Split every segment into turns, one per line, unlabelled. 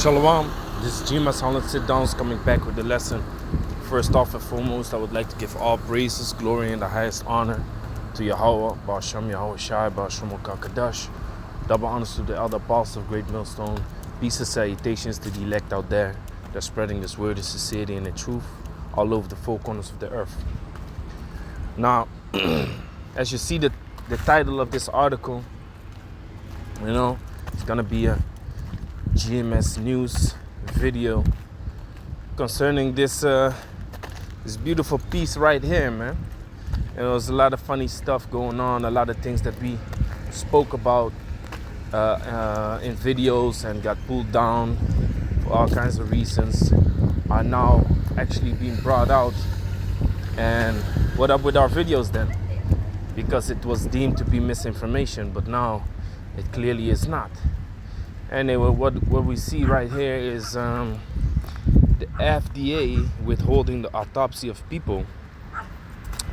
Shalom, this is Jima Silent Sit Downs coming back with the lesson. First off and foremost, I would like to give all praises, glory, and the highest honor to Yahweh, Ba'ashem Yahweh Shai, Ba'ashem Kadash. Double honors to the elder apostles of Great Millstone. Peace and salutations to the elect out there that's spreading this word of sincerity and the truth all over the four corners of the earth. Now, as you see the title of this article, it's gonna be a GMS News video concerning this beautiful piece right here, man. There was a lot of funny stuff going on, a lot of things that we spoke about in videos and got pulled down for all kinds of reasons are now actually being brought out. And what up with our videos then? Because it was deemed to be misinformation, but now it clearly is not. Anyway, what we see right here is the FDA withholding the autopsy of people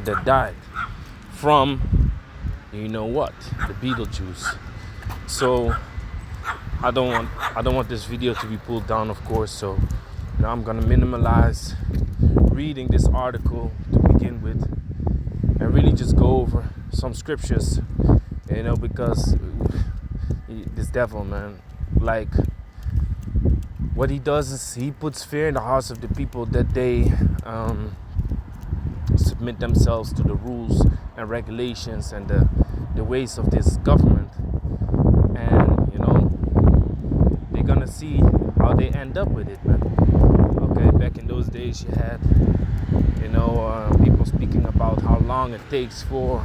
that died from, the Beetlejuice. So I don't want this video to be pulled down, of course. So I'm gonna minimalize reading this article to begin with, and really just go over some scriptures, because this devil, man. Like, what he does is he puts fear in the hearts of the people that they submit themselves to the rules and regulations and the ways of this government. And, they're gonna see how they end up with it, man. Okay, back in those days you had, people speaking about how long it takes for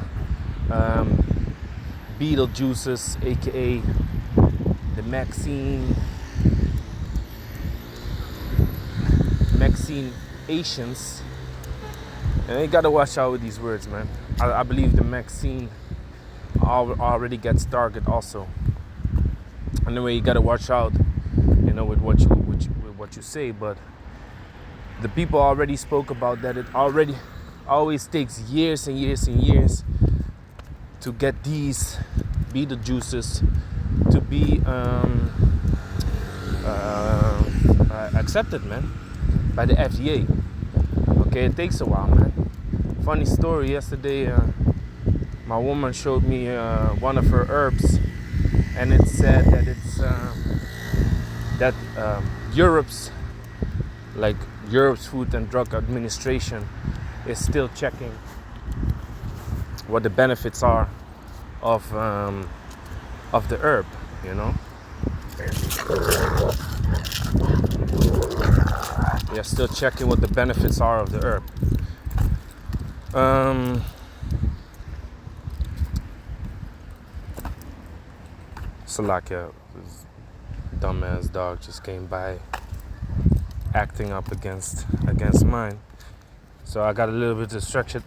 Beetlejuices, aka the Maxine Asians. And you gotta watch out with these words, man. I believe the Maxine already gets target also. Anyway, you gotta watch out, with what you say. But the people already spoke about that. It already always takes years and years and years to get these Beetlejuices to be accepted, man, by the FDA. Okay, it takes a while, man. Funny story, yesterday my woman showed me one of her herbs, and it said that it's Europe's Food and Drug Administration is still checking what the benefits are of the herb, They're still checking what the benefits are of the herb. Salakia, this dumbass dog just came by acting up against mine. So I got a little bit distracted.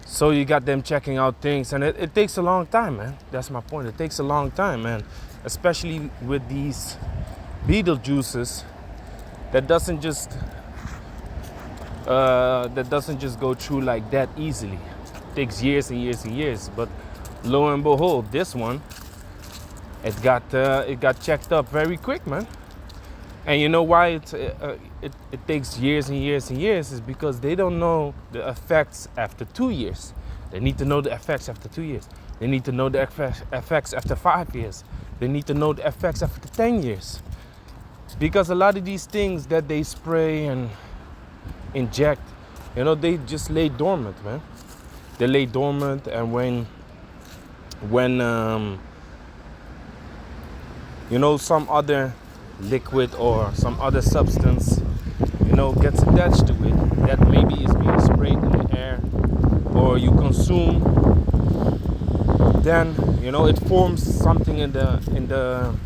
So you got them checking out things, and it takes a long time, man. That's my point. It takes a long time, man. Especially with these Beetlejuices, that doesn't just go through like that easily. It takes years and years and years. But lo and behold, this one, it got checked up very quick, man. And you know why it takes years and years and years is because they don't know the effects after 2 years. They need to know the effects after 2 years. They need to know the effects after 5 years. They need to know the effects after 10 years. Because a lot of these things that they spray and inject, they just lay dormant, man. They lay dormant, and when some other liquid or some other substance, gets attached to it, that maybe is being sprayed in the air or you consume, then it forms something in the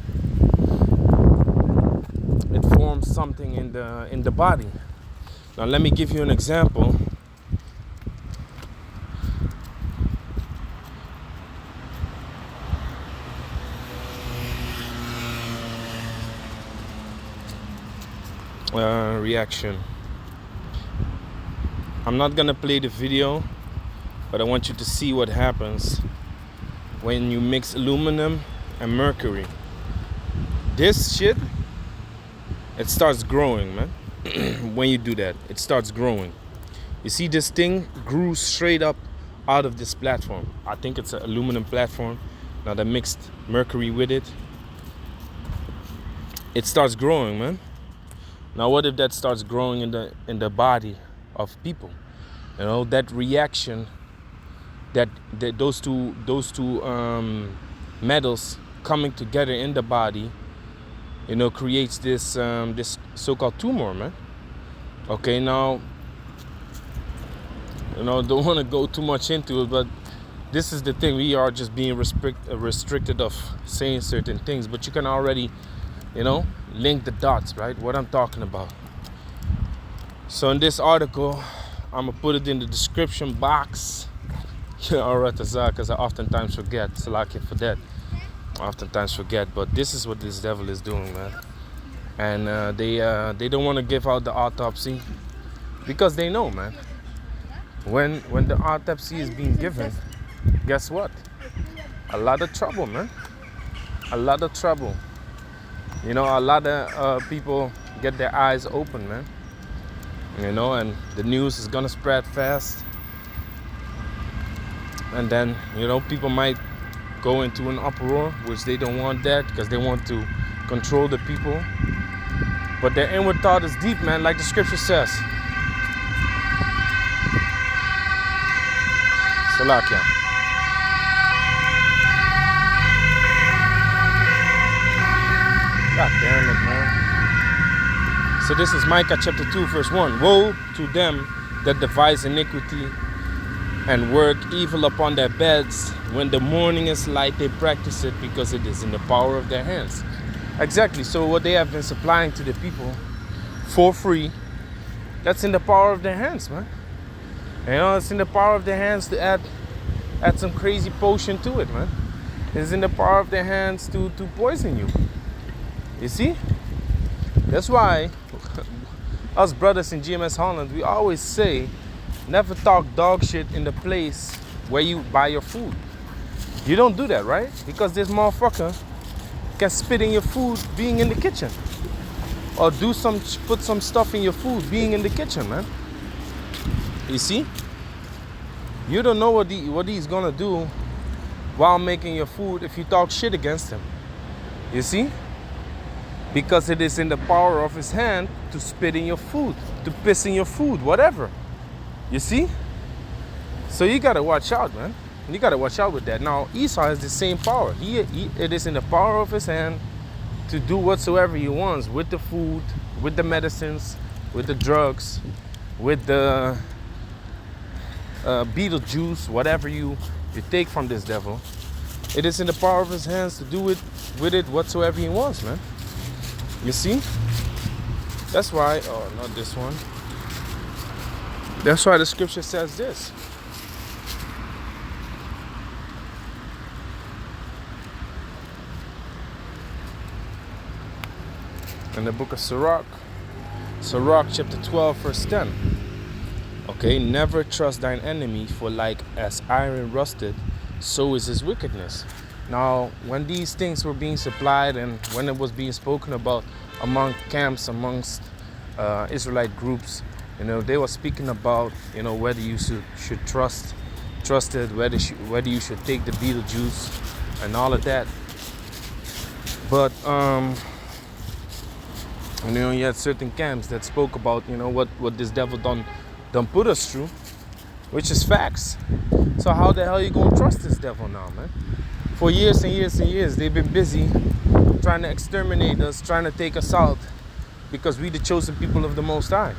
body. Now let me give you an example. Reaction. I'm not gonna play the video, but I want you to see what happens when you mix aluminum and mercury. This shit, it starts growing, man. When you do that, it starts growing. You see, this thing grew straight up out of this platform. I think it's an aluminum platform. Now they mixed mercury with it. It starts growing, man. Now what if that starts growing in the body of people? You know, that reaction, that those two metals coming together in the body, you know, creates this this so-called tumor, man. Okay, now, you know, don't want to go too much into it, but this is the thing. We are just being restricted of saying certain things, but you can already, you know, link the dots, right? What I'm talking about. So in this article, I'm gonna put it in the description box. Alright, because I oftentimes forget. So like for that, I oftentimes forget. But this is what this devil is doing, man. And they don't want to give out the autopsy because they know, man. When the autopsy is being given, guess what? A lot of trouble, man. A lot of trouble. You know, a lot of people get their eyes open, man. You know, and the news is gonna spread fast. And then, you know, people might go into an uproar, which they don't want that because they want to control the people. But their inward thought is deep, man, like the scripture says. Salakia. God damn it, man. So this is Micah chapter 2, verse 1. Woe to them that devise iniquity and work evil upon their beds. When the morning is light, they practice it because it is in the power of their hands. Exactly. So what they have been supplying to the people for free, that's in the power of their hands, man. You know, it's in the power of their hands to add some crazy potion to it, man. It's in the power of their hands to poison you. You see? That's why us brothers in GMS Holland, we always say, never talk dog shit in the place where you buy your food. You don't do that, right? Because this motherfucker can spit in your food being in the kitchen. Or put some stuff in your food being in the kitchen, man. You see? You don't know what he's gonna do while making your food if you talk shit against him. You see? Because it is in the power of his hand to spit in your food, to piss in your food, whatever. You see? So you gotta watch out, man. You gotta watch out with that. Now, Esau has the same power. It is in the power of his hand to do whatsoever he wants with the food, with the medicines, with the drugs, with the beetle juice, whatever you take from this devil. It is in the power of his hands to do with it whatsoever he wants, man. You see? That's why, oh, not this one. That's why the scripture says this. In the book of Sirach Chapter 12, verse 10. Okay, never trust thine enemy, for like as iron rusted, so is his wickedness. Now, when these things were being supplied and when it was being spoken about among camps, amongst Israelite groups, you know, they were speaking about, you know, whether you should trust it, whether you should take the beetle juice and all of that. But you know, you had certain camps that spoke about, you know, what this devil done put us through, which is facts. So how the hell are you gonna trust this devil now, man? For years and years and years, they've been busy trying to exterminate us, trying to take us out, because we the chosen people of the Most High.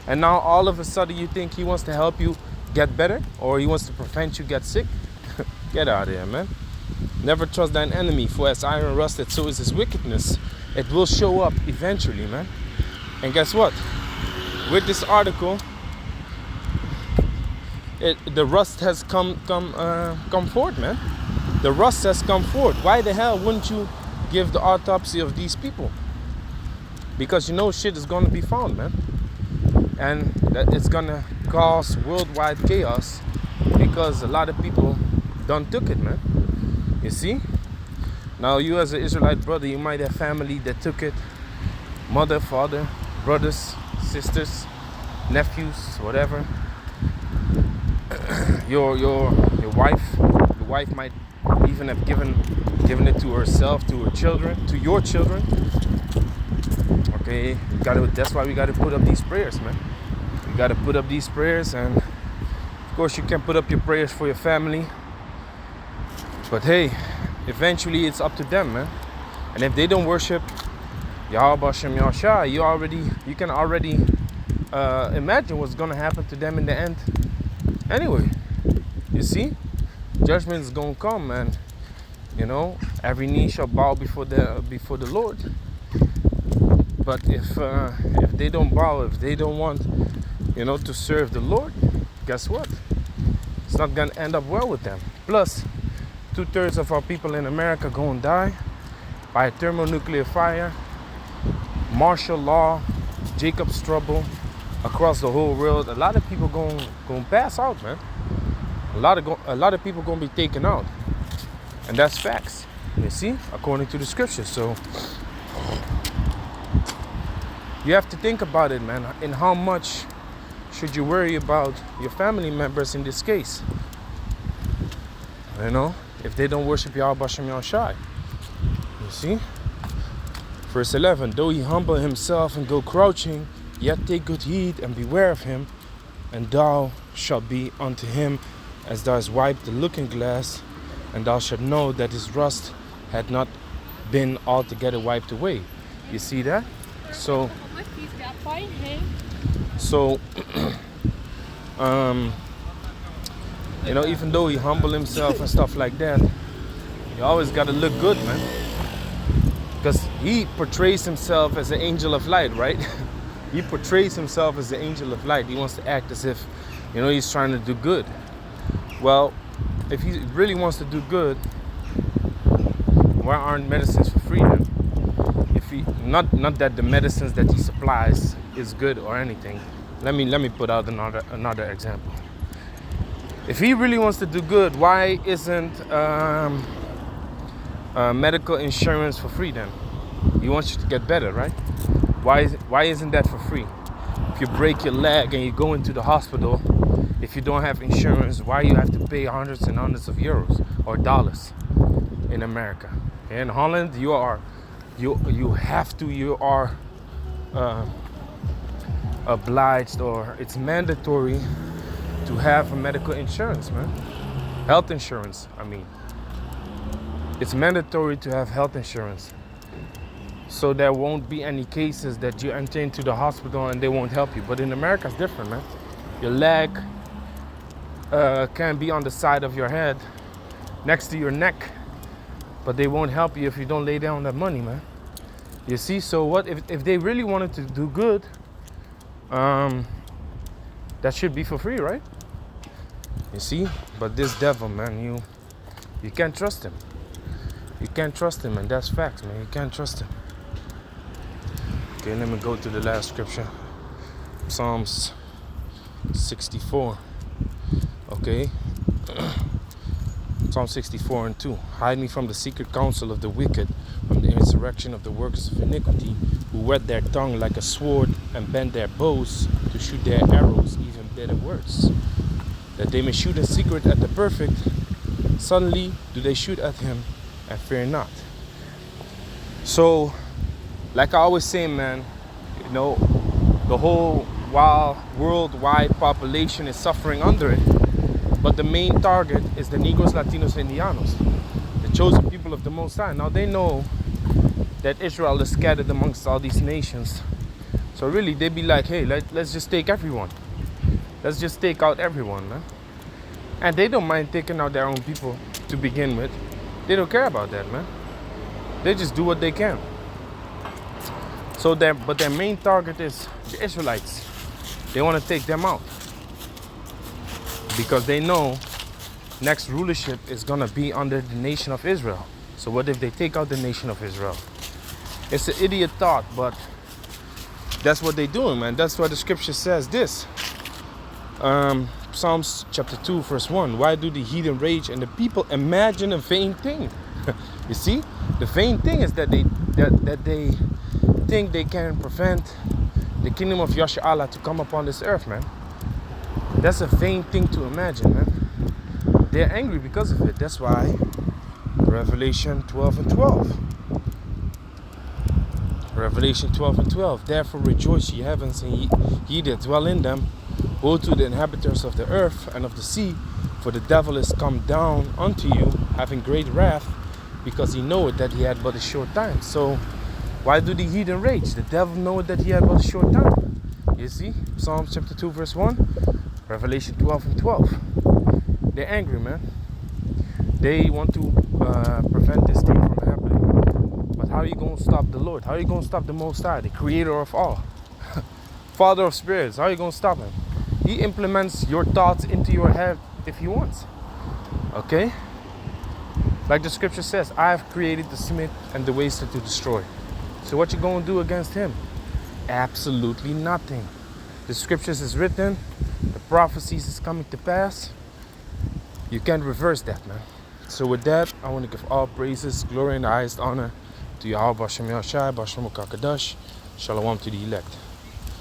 And now all of a sudden you think he wants to help you get better, or he wants to prevent you get sick? Get out of here, man. Never trust thine enemy, for as iron rusted, so is his wickedness. It will show up eventually, man. And guess what? With this article, the rust has come forth, man. The rust has come forth. Why the hell wouldn't you give the autopsy of these people? Because you know shit is gonna be found, man. And that it's gonna cause worldwide chaos because a lot of people done took it, man. You see? Now you as an Israelite brother, you might have family that took it. Mother, father, brothers, sisters, nephews, whatever. Your wife might even have given it to herself, to her children, to your children. Okay, that's why we gotta put up these prayers, man. You gotta put up these prayers, and of course you can put up your prayers for your family. But hey, eventually it's up to them, man. And if they don't worship Yahweh Shem Yahshua, you can already imagine what's gonna happen to them in the end. Anyway, you see, judgment is gonna come, man. You know, every knee shall bow before the Lord. But if they don't bow, if they don't want, to serve the Lord, guess what? It's not gonna end up well with them. Plus, 2/3 of our people in America gonna die by a thermonuclear fire, martial law, Jacob's trouble across the whole world. A lot of people gonna pass out, man. A lot of people gonna be taken out, and that's facts. You see, according to the scriptures. So you have to think about it, man. And how much should you worry about your family members in this case? If they don't worship Yahweh Shem Yahshai. You see? Verse 11, though he humble himself and go crouching, yet take good heed and beware of him, and thou shalt be unto him as thou hast wiped the looking glass, and thou shalt know that his rust had not been altogether wiped away. You see that? So even though he humbled himself and stuff like that, you always got to look good, man. Because he portrays himself as an angel of light, right? He portrays himself as the angel of light. He wants to act as if, he's trying to do good. Well, if he really wants to do good, why aren't medicines for free then? If he not that the medicines that he supplies is good or anything. Let me put out another example. If he really wants to do good, why isn't medical insurance for free then? He wants you to get better, right? Why isn't that for free? If you break your leg and you go into the hospital, if you don't have insurance, why you have to pay hundreds and hundreds of euros or dollars in America? In Holland, you are obliged, or it's mandatory to have a medical insurance, man. Health insurance, I mean. It's mandatory to have health insurance. So there won't be any cases that you enter into the hospital and they won't help you. But in America, it's different, man. Your leg can be on the side of your head, next to your neck, but they won't help you if you don't lay down that money, man. You see, so what if they really wanted to do good, that should be for free, right? You see, but this devil, man, you can't trust him. You can't trust him, and that's facts, man. You can't trust him. Okay, let me go to the last scripture. Psalms 64. Okay. Psalm 64 and 2. Hide me from the secret counsel of the wicked, from the insurrection of the workers of iniquity, who whet their tongue like a sword and bend their bows to shoot their arrows, even bitter words. That they may shoot in secret at the perfect. Suddenly do they shoot at him and fear not. So, like I always say, man, the whole worldwide population is suffering under it. But the main target is the Negros, Latinos, Indianos, the chosen people of the Most High. Now they know that Israel is scattered amongst all these nations. So really, they be like, hey, let's just take everyone. Let's just take out everyone, man. And they don't mind taking out their own people to begin with. They don't care about that, man. They just do what they can. So their main target is the Israelites. They want to take them out. Because they know next rulership is going to be under the nation of Israel. So what if they take out the nation of Israel? It's an idiot thought, but that's what they're doing, man. That's why the scripture says this. Psalms chapter 2, verse 1. Why do the heathen rage and the people imagine a vain thing? You see, the vain thing is that they think they can prevent the kingdom of Yasha Allah to come upon this earth, man. That's a vain thing to imagine, man. They're angry because of it. That's why Revelation 12 and 12. Revelation 12 and 12. Therefore rejoice, ye heavens, and ye that dwell in them. Woe to the inhabitants of the earth and of the sea, for the devil is come down unto you, having great wrath, because he knoweth that he had but a short time. So why do the heathen rage? The devil knoweth that he had but a short time. You see, Psalms chapter 2 verse 1, Revelation 12 and 12. They're angry, man. They want to prevent this thing from happening. But how are you going to stop the Lord? How are you going to stop the Most High, the creator of all? Father of spirits, how are you going to stop him? He implements your thoughts into your head if he wants. Okay? Like the scripture says, I have created the smith and the waster to destroy. So what you going to do against him? Absolutely nothing. The scriptures is written. The prophecies is coming to pass. You can't reverse that, man. So with that, I want to give all praises, glory, and the highest honor to Yahweh Bashem Yahshai, Bashem Kakadash. Shalom to the elect.